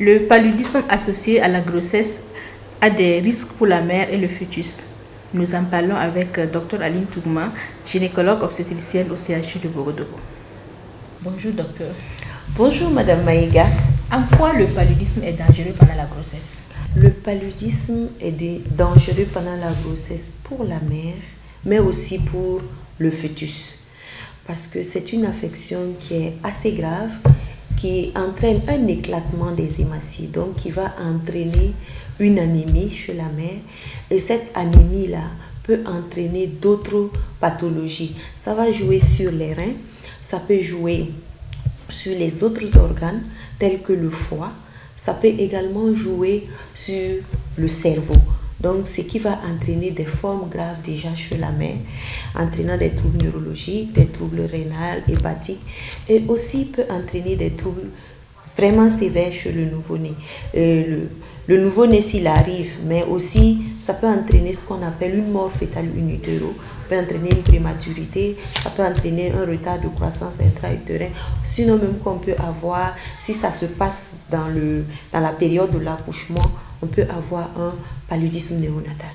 Le paludisme associé à la grossesse a des risques pour la mère et le fœtus. Nous en parlons avec Dr Aline Tougma, gynécologue obstétricienne au CHU de Borodogo. Bonjour docteur. Bonjour Madame Maïga. En quoi le paludisme est dangereux pendant la grossesse? Le paludisme est dangereux pendant la grossesse pour la mère, mais aussi pour le fœtus. Parce que c'est une affection qui est assez grave, qui entraîne un éclatement des hématies, donc qui va entraîner une anémie chez la mère. Et cette anémie-là peut entraîner d'autres pathologies. Ça va jouer sur les reins, ça peut jouer sur les autres organes tels que le foie, ça peut également jouer sur le cerveau. Donc, ce qui va entraîner des formes graves déjà chez la mère, entraînant des troubles neurologiques, des troubles rénals, hépatiques, et aussi peut entraîner des troubles vraiment sévères chez le nouveau-né. Le nouveau-né s'il arrive, mais aussi ça peut entraîner ce qu'on appelle une mort fœtale in utero, peut entraîner une prématurité, ça peut entraîner un retard de croissance intra-utérin, sinon même qu'on peut avoir, si ça se passe dans la période de l'accouchement, on peut avoir un paludisme néonatal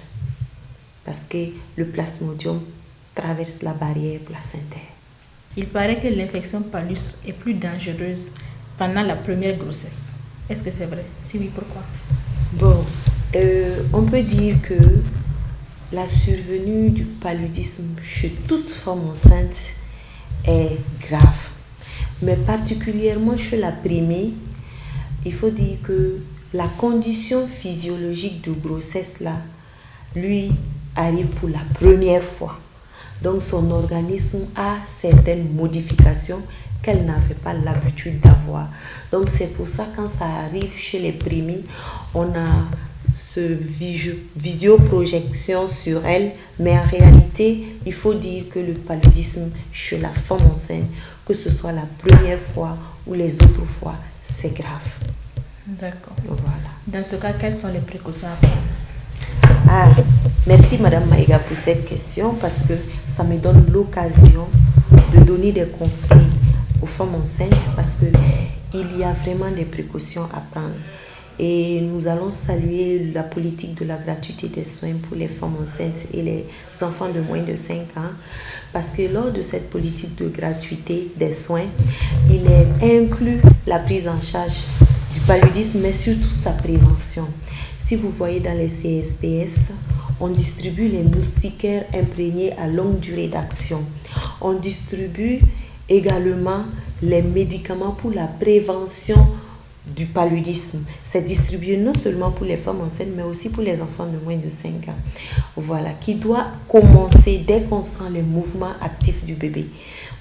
parce que le plasmodium traverse la barrière placentaire. Il paraît que l'infection palus est plus dangereuse pendant la première grossesse. Est-ce que c'est vrai? Si oui, pourquoi? Bon, on peut dire que la survenue du paludisme chez toute femme enceinte est grave. Mais particulièrement chez la première, il faut dire que la condition physiologique de grossesse là, lui, arrive pour la première fois. Donc son organisme a certaines modifications qu'elle n'avait pas l'habitude d'avoir. Donc c'est pour ça quand ça arrive chez les prémis, on a ce visioprojection sur elle, mais en réalité, il faut dire que le paludisme chez la femme enceinte, que ce soit la première fois ou les autres fois, c'est grave. D'accord. Voilà. Dans ce cas, quelles sont les précautions à prendre? Merci Madame Maïga pour cette question parce que ça me donne l'occasion de donner des conseils aux femmes enceintes parce qu'il y a vraiment des précautions à prendre. Et nous allons saluer la politique de la gratuité des soins pour les femmes enceintes et les enfants de moins de 5 ans parce que lors de cette politique de gratuité des soins, il est inclus la prise en charge du paludisme, mais surtout sa prévention. Si vous voyez dans les CSPS, on distribue les moustiquaires imprégnés à longue durée d'action. On distribue également les médicaments pour la prévention du paludisme. C'est distribué non seulement pour les femmes enceintes, mais aussi pour les enfants de moins de 5 ans. Voilà, qui doit commencer dès qu'on sent les mouvements actifs du bébé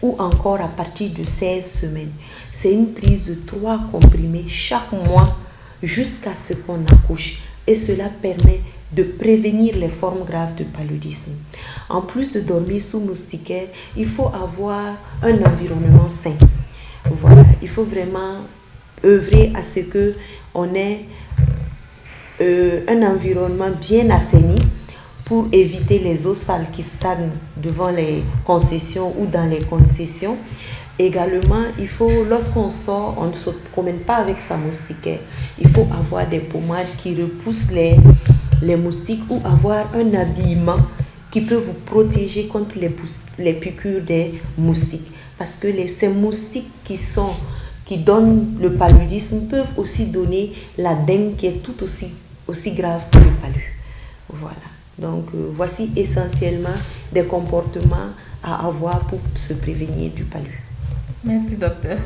ou encore à partir de 16 semaines. C'est une prise de 3 comprimés chaque mois jusqu'à ce qu'on accouche. Et cela permet de prévenir les formes graves de paludisme. En plus de dormir sous moustiquaire, il faut avoir un environnement sain. Voilà, il faut vraiment œuvrer à ce qu'on ait un environnement bien assaini pour éviter les eaux sales qui stagnent devant les concessions ou dans les concessions. Également, il faut, lorsqu'on sort, on ne se promène pas avec sa moustiquaire. Il faut avoir des pommades qui repoussent les moustiques ou avoir un habillement qui peut vous protéger contre les piqûres des moustiques. Parce que ces moustiques qui donnent le paludisme peuvent aussi donner la dengue qui est tout aussi grave que le palu. Voilà. Donc, voici essentiellement des comportements à avoir pour se prévenir du palu. Merci, docteur.